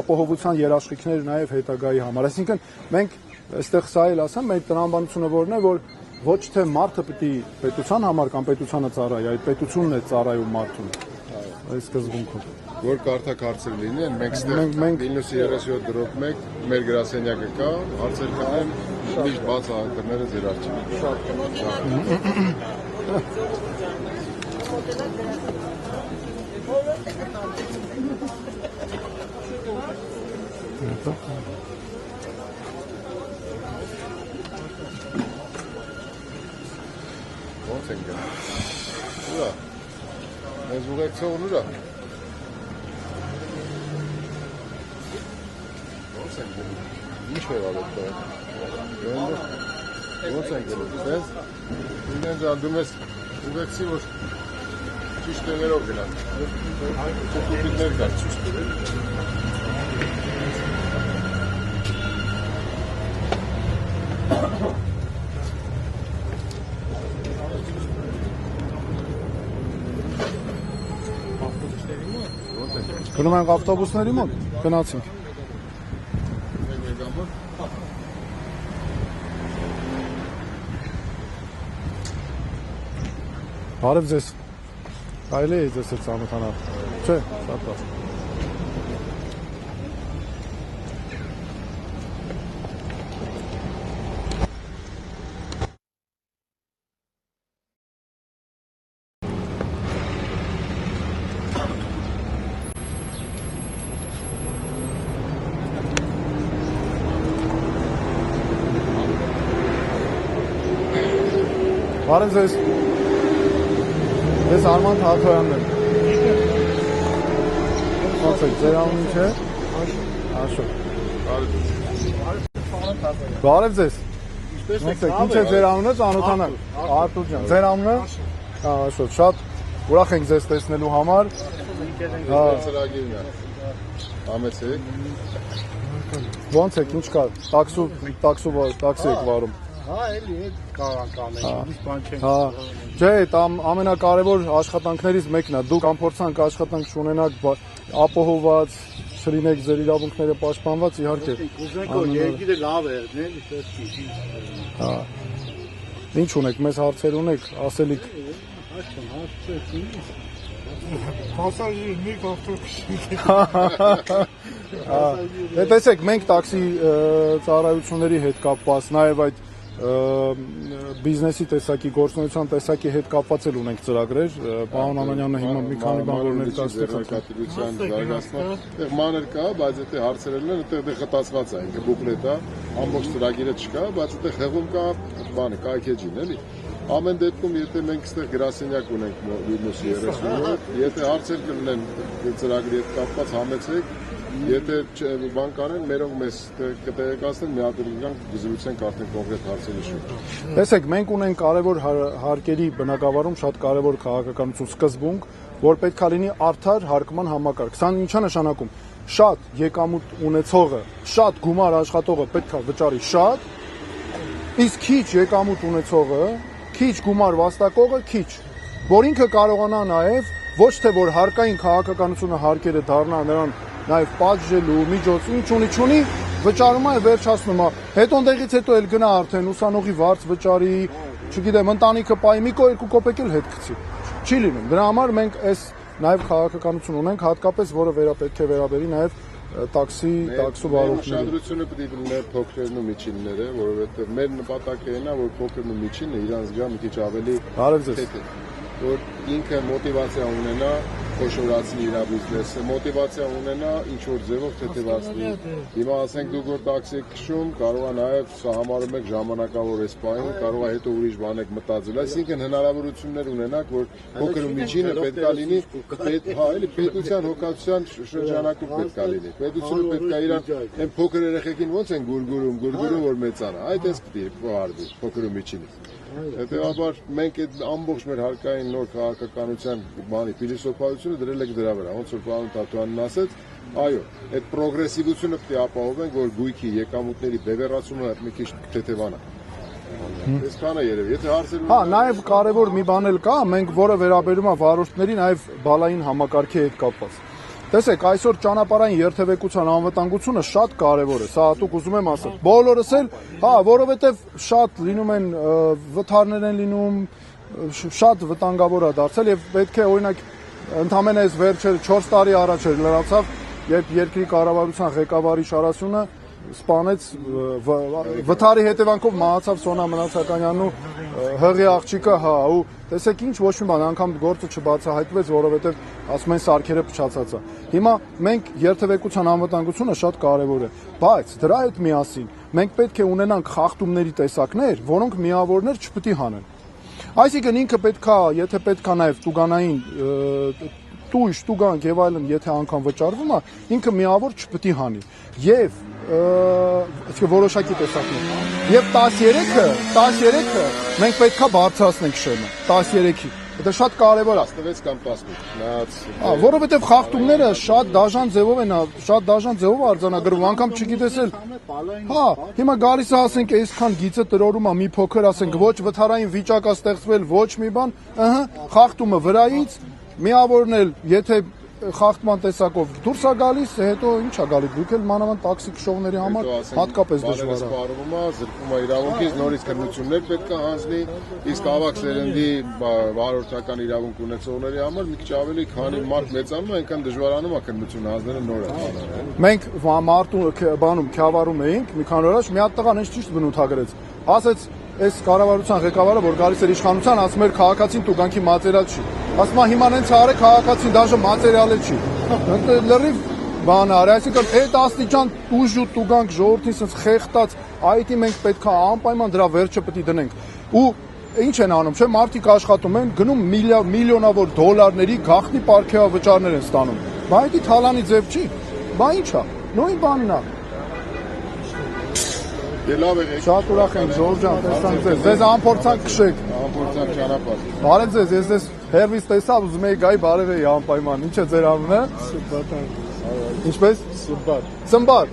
ապահովության երաշխիքներ նաև հետագայի համար։ Այսինքն մենք այստեղ սա էլ ասեմ, մեր տրամաբանությունը որն է, որ ոչ թե մարդը պետք է պետության համար կամ պետությանը ծառայի, այլ պետությունն է ծառայում մարդուն։ Այս սկզբունքով։ Որ կարդակ հարցեր լինեն, մենք ստեղ Վիլնյուսի 37 դրոպ 1 մեր գրասենյակը կա, հարցեր կանեն, միշտ բաց ակրները ձեր Ոնց են գնում։ Ուրա։ Մեզ ուղեկցողն ուրա։ Ոնց են գնում։ Ինչ է ալետ։ Ոնց են գնում։ Դες ինձ անդում ես ուղեկցի որ ճիշտ տեղերով գնան։ Կոպիտներ կար ճիշտ։ Գնում ենք ավտոբուսների մոտ, գնացինք։ Բարև ձեզ։ Կարելի է ձեզ հետ ծանոթանալ։ Չէ, շատ լավ։ Բարև ձեզ։ Ես Արման Թաթոյանն եմ։ Ոնց եք, ձեր անունը ինչ է։ Աշոտ։ Բարև ձեզ։ Ոնց եք, ինչ է ձեր անունը, ծանոթանալ։ Արտուր ջան, ձեր անունը։ Աշոտ, շատ ուրախ ենք ձեզ տեսնելու համար։ Ծրագիրն է։ Ամեցեք։ Ոնց եք, ինչ կա։ Տաքսի եք վարում։ Հա, էլի է կարող ուրիշ բան չենք։ Հա, չէ, դա ամենակարևոր աշխատանքներից մեկն է։ Դուք ամփորձանք աշխատանք չունենաք, ապահովված, չլինեք ձեր իրավունքները պաշտպանված, իհարկե։ Ուզենք որ երկիրը լավ է, էլի տեսքի։ Հա։ Ինչ ունեք, մեզ հարցեր ունեք, ասելիք։ Փասաժիր մի ավտոբուսի։ Դե տեսեք, մենք տաքսի ծառայությունների հետ կապված, նաև այդ բիզնեսի տեսակի, գործունեության տեսակի հետ կապված էլ ունենք ծրագրեր, պարոն Ամանյանը հիմա մի քանի բան որ ներկայացնեցին զարգացման, այդտեղ մանր կա, բայց եթե հարցեր են, այդտեղ խտացված է, ինքը բուկլետ է, ամբողջ ծրագիրը չկա, բայց այդտեղ հեղում կա, բանը, կայքեջին, էլի։ Ամեն դեպքում, եթե մենք այստեղ գրասենյակ ունենք Վիլնյուսի 37, եթե հարցեր կլինեն ծրագրի հետ կապված, համեցեք, եթե բան կանեն, մերոնք մեզ կտեղեկացնեն, մի հատ գանք զրուցենք արդեն կոնկրետ հարցերի շուրջ։ Տեսեք, մենք ունենք կարևոր հարկերի բնագավառում շատ կարևոր քաղաքականություն սկզբունք, որ պետք է լինի արդար հարկման համակարգ։ Սա ինչ է նշանակում։ Շատ եկամուտ ունեցողը, շատ գումար աշխատողը պետք է վճարի շատ, իսկ քիչ եկամուտ ունեցողը, քիչ գումար վաստակողը քիչ, որ ինքը կարողանա նաև ոչ թե որ հարկային քաղաքականությունը հարկերը դառնա նրան նաև պատժելու միջոց ինչ ունի վճարում է վերջացնում է հետո ընդեղից հետո էլ գնա արդեն ուսանողի վարձ վճարի չգիտեմ ընտանիքը պայի մի 2 կոպեկ էլ հետ գցի չի լինում դրա համար մենք այս նաև քաղաքականություն ունենք հատկապես որը պետք է վերաբերի նաև տաքսու վարորդներին ուշադրությունը պետք է լինի փոքրերն ու միջինները որովհետև մեր նպատակը այն է որ փոքրն ու միջինը իրանց գա մի քիչ ավելի որ ինքը մոտիվացիա ունենա խոշորացնի իր բիզնեսը, մոտիվացիա ունենա ինչ-որ ձևով թեթևացնի։ Հիմա ասենք դուք որ տաքսի եք քշում, կարող է նաև սա համարում եք ժամանակավոր այս պահին, կարող է հետո ուրիշ բան եք մտածել։ Այսինքն հնարավորություններ ունենաք, որ փոքր ու միջինը պետք է լինի, հա, էլի պետության հոգացության շրջանակում պետք է լինի։ Պետությունը պետք է իրան այն փոքր երեխեքին ոնց են գուրգուրում որ մեծանա։ Այդ էս պետք է փոխարդի փոքր ու միջինը։ Հետևաբար մենք այդ ամբողջ մեր հարկային նոր քաղաքականության բանի փիլիսոփայությունը դրել ենք դրա վրա, ոնց որ պարոն Թաթոյանն ասեց, այո, այդ պրոգրեսիվությունը պետք է ապահովենք, որ գույքի եկամուտների բևեռացումը մի քիչ թեթևանա։ Այսքանը երևի, եթե հարցեր Հա, նաև կարևոր մի բան էլ կա, մենք որը վերաբերում է վարորդների նաև բալային համակարգի հետ կապված։ Տեսեք, այսօր ճանապարհային երթևեկության անվտանգությունը շատ կարևոր է, սա հատուկ ուզում եմ ասել։ Բոլորս էլ, հա, որովհետև շատ լինում են վթարներ են լինում, շատ վտանգավոր է դարձել եւ պետք է օրինակ ընդամենը այս վերջը 4 տարի առաջ էր լրացավ, երբ երկրի կառավարության ղեկավարի Շարասյունը սպանեց վթարի հետևանքով մահացավ Սոնա Մնացականյանն ու հղի աղջիկը, հա, ու տեսեք ինչ ոչ մի բան, անգամ գործը չբացահայտվեց, որովհետև ասում են սարքերը փչացած է։ Հիմա մենք երթևեկության անվտանգությունը շատ կարևոր է, բայց դրա հետ միասին մենք պետք է ունենանք խախտումների տեսակներ, որոնք միավորներ չպետք է հանեն։ Այսինքն ինքը պետքա, եթե պետքա նաև տուգանային տույժ, տուգանք եւ այլն, եթե անգամ վճարվում է, ինքը միավոր չպետք է հանի։ Եվ որոշակի տեսակներ։ Եվ 13-ը մենք պետքա բարձրացնենք շեմը, 13-ի։ Դա շատ կարևոր է։ 16 կամ 15։ Որովհետև խախտումները շատ դաժան ձևով են, շատ դաժան ձևով արձանագրվում, անգամ չգիտես էլ։ Հա, հիմա գալիս է ասենք այսքան գիծը տրորում է մի փոքր, ասենք ոչ վթարային վիճակ է ստեղծվել, ոչ մի բան, խախտումը վրայից միավորն էլ, եթե խախտման տեսակով դուրս է գալիս, հետո ինչ է գալիս, դուք էլ մանավանդ տաքսի քշողների համար հատկապես դժվար է։ Սպառվում է, զրկվում է իրավունքից, նորից քննություններ պետք է հանձնի, իսկ ավակ սերնդի վարորդական իրավունք ունեցողների համար մի քիչ ավելի, քանի մարդ մեծանում է, այնքան դժվարանում է քննություն հանձնելը նորը։ Մենք մարդու բանում Քյավառում էինք, մի քանի օր առաջ մի հատ տղան ինձ ճիշտ բնութագրեց։ Ասեց այս կառավարության ղեկավարը, որ գալիս էր իշխանության, ասում էր քաղաքացին տուգանքի մատերիալ չի։ Ասում է հիմա նենց արեք քաղաքացին դաժե մատերիալ չի։ Լրիվ բան արի, այսինքն այդ աստիճան ուժ ու տուգանք ժողովրդին sense խեղտած, այդի մենք պետք է անպայման դրա վերջը պետք է դնենք։ Ու ինչ են անում, չէ՞, մարդիկ աշխատում են, գնում միլիոնավոր դոլարների գաղտնի պարգևավճարներ են ստանում։ Բա դա թալանի ձև չի։ Բա ի՞նչ է։ Նույն բանն է։ Դե լավ է։ Շատ ուրախ եմ, Ժողով ջան, տեսանք ձեզ։ Ձեզ անփորձանք քշեք։ Անփորձանք ճանապարհ։ Բարև ձեզ, ես հերվից տեսա, ուզում եի գայի բարև էի անպայման։ Ինչ է ձեր անունը։ Սմբատ։ Ինչպես։ Սմբատ։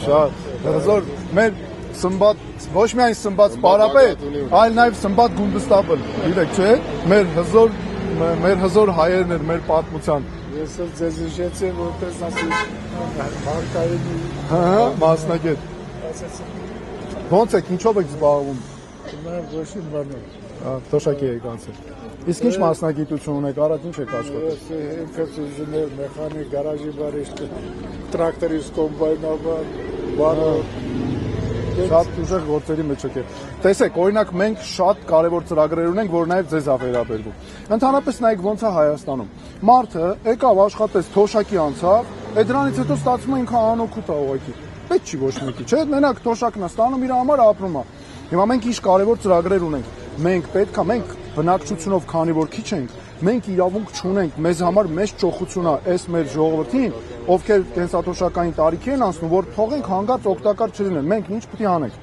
Շատ։ Հզոր մեր Սմբատ, ոչ միայն Սմբատ սպարապետ, այլ նաև Սմբատ գունդստաբլ։ Գիտեք, չէ՞։ Մեր հզոր հայերն են մեր պատմության։ Ես էլ ձեզ ուշեցի, որպես ասի բանկային Մասնագետ։ Ոնց եք, ինչով եք զբաղվում։ Նաև ոչ մի բան չկա։ Թոշակի եք անցել։ Իսկ ինչ մասնագիտություն ունեք, առաջ ինչ եք աշխատել։ Ես ինժեներ, մեխանիկ, գարաժի բարիշտ, տրակտորիստ, կոմբայնաբար, բարոյ։ Շատ ուժեղ գործերի մեջ եք։ Տեսեք, օրինակ մենք շատ կարևոր ծրագրեր ունենք, որ նաև ձեզ է վերաբերվում։ Ընդհանրապես նայեք ոնց է Հայաստանում։ Մարդը եկավ աշխատեց, թոշակի անցավ, այդ դրանից հետո ստացվում է ինքը անօգուտ է ուղղակի։ Պետք չի ոչ մեկի, չէ՞, մենակ թոշակն է ստանում, իր համար ապրում է։ Հիմա մենք ինչ կարևոր ծրագրեր ունենք։ Մենք պետք է, մենք բնակչությունով, քանի որ քիչ ենք, մենք իրավունք չունենք, մեզ համար մեծ ճոխություն է այս մեր ժողովրդին, ովքեր կենսաթոշակային տարիքի են անցնում, որ թողենք հանգարց օգտակար չլինեն։ Մենք ինչ պետք է անենք։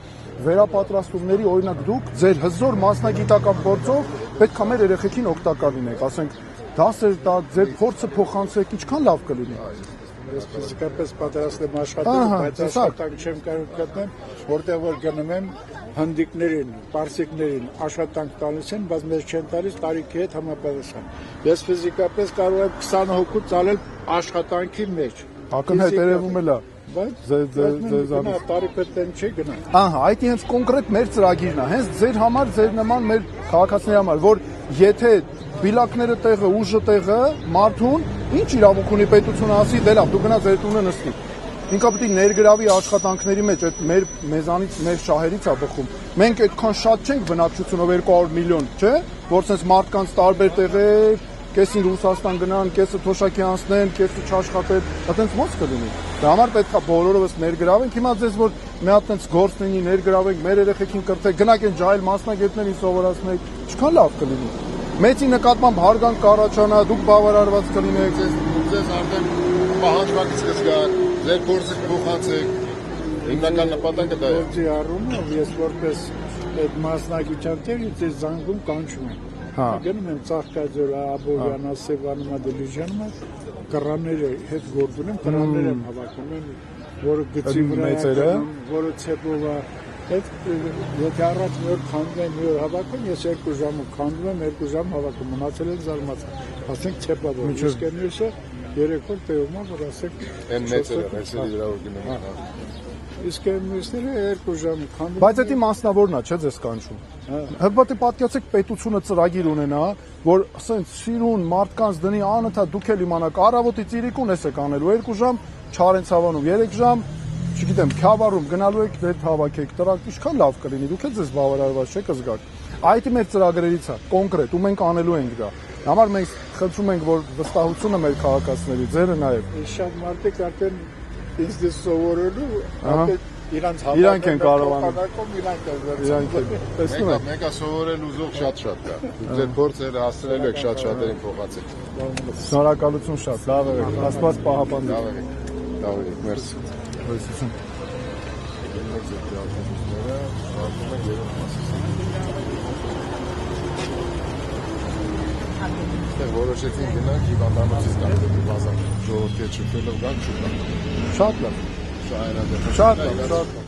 Վերապատրաստումների օրինակ դուք ձեր հզոր մասնագիտական փորձով պետք է մեր երեխեքին օգտակար լինեք, ասենք դասեր տա, ձեր փորձը փոխանցեք, ինչքան լավ կլինի։ Ես ֆիզիկապես պատրաստ եմ աշխատել, բայց աշխատանք չեմ կարող գտնել, որտեղ որ գնում եմ հնդիկներին, պարսիկներին աշխատանք տալիս են, բայց մեզ չեն տալիս տարիքի հետ համապատասխան։ Ես ֆիզիկապես կարող եմ 20 հոգու ծալել աշխատանքի մեջ։ Ակնհայտ երևում է լա։ Բայց ձեզ տարիքն չի գնա։ Ահա, այդ հենց կոնկրետ մեր ծրագիրն է, հենց ձեր համար, ձեր նման մեր քաղաքացիների համար, որ եթե բիլակները տեղը, ուժը տեղը, մարդուն ինչ իրավունք ունի պետությունը ասի, դե լավ, դու գնա ձեր տունը նստի։ Ինքը պետք է ներգրավի աշխատանքների մեջ, այդ մեզանից, մեր շահերից է բխում։ Մենք այդքան շատ չենք բնակչությունով 200 միլիոն, չէ՞, որ sense մարդկանց տարբեր տեղեր, կեսին Ռուսաստան գնան, կեսը թոշակի անցնեն, կեսը չաշխատեն, այդպես ո՞նց կլինի։ Դա համար պետք է բոլորովս ներգրավենք։ Հիմա ձեզ որ մի հատ այնպես գործ լինի, ներգրավենք, մեր երեխեքին կրթեք, գնաք այն ջահել մասնագետներին սովորացնեք, ինչքան լավ կլինի։ Մեծի նկատմամբ հարգանք կառաջանա, դուք բավարարված կլինեք, ձեզ արդեն պահանջարկից կզգաք, ձեր փորձը կփոխանցեք։ Հիմնական նպատակը դա է։ Գործի առումով ես որպես այդ մասնագիտության տեղից ես զանգում կանչում եմ։ Հա։ Գնում եմ Ծաղկաձոր, Աբովյանը, Սևանումը, Դիլիջանը, կռանները հետ գործ ունեմ, կռաններ եմ հավաքում եմ, որը գծի վրա, որը ցեպով է։ Եթե առաջ մի օր քանդում եմ, մի օր հավաքում, ես 2 ժամով քանդում եմ, 2 ժամ հավաքում, մնացել են զարմացած։ Ասենք ցեպավոր, իսկ մյուսը 3 օր տևում է, որ ասեք Են մեծերը, հերսերի վրա որ գնում են։ իսկ մյուսները 2 ժամ քանդում։ Բայց դա մասնավորն է, չէ՞ ձեզ կանչում։ Հəbətի պատկացեք պետությունը ծրագիր ունենա, որ ասենք սիրուն մարդկանց դնի անընդհատ դուք էլ իմանաք առավոտից իրիկուն եք անելու 2 ժամ, Չարենցավանում 3 ժամ, չգիտեմ, Քյավառում գնալու եք դեր հավաքեք, տրակ ինչքան լավ կլինի, դուք էլ ձեզ բավարարված չեք զգաք։ Այդ մեր ծրագրերից է, կոնկրետ, ու մենք անելու ենք դա։ Համար մենք խնդրում ենք, որ վստահությունը մեր քաղաքացիների, ձերը նաև։ Շատ մարդիկ արդեն ինձ դες սովորելու, արդեն Իրանք են կարողանում։ Իրանք են։ Տեսնում եք։ Մեկը սովորել ուզող շատ կա։ Դուք ձեր փորձերը հասցրելու եք շատ-շատերին փոխացեք։ Շնորհակալություն շատ, լավ եք, Աստված պահապանի։ Լավ եք, մերսի։ Հույսություն։ Որոշեցին գնանք հիվանդանոցից գանք բազար ժողովրդի չփելով գանք չուտանք։ Շատ լավ։ Սա այն է։ Շատ լավ, շատ լավ։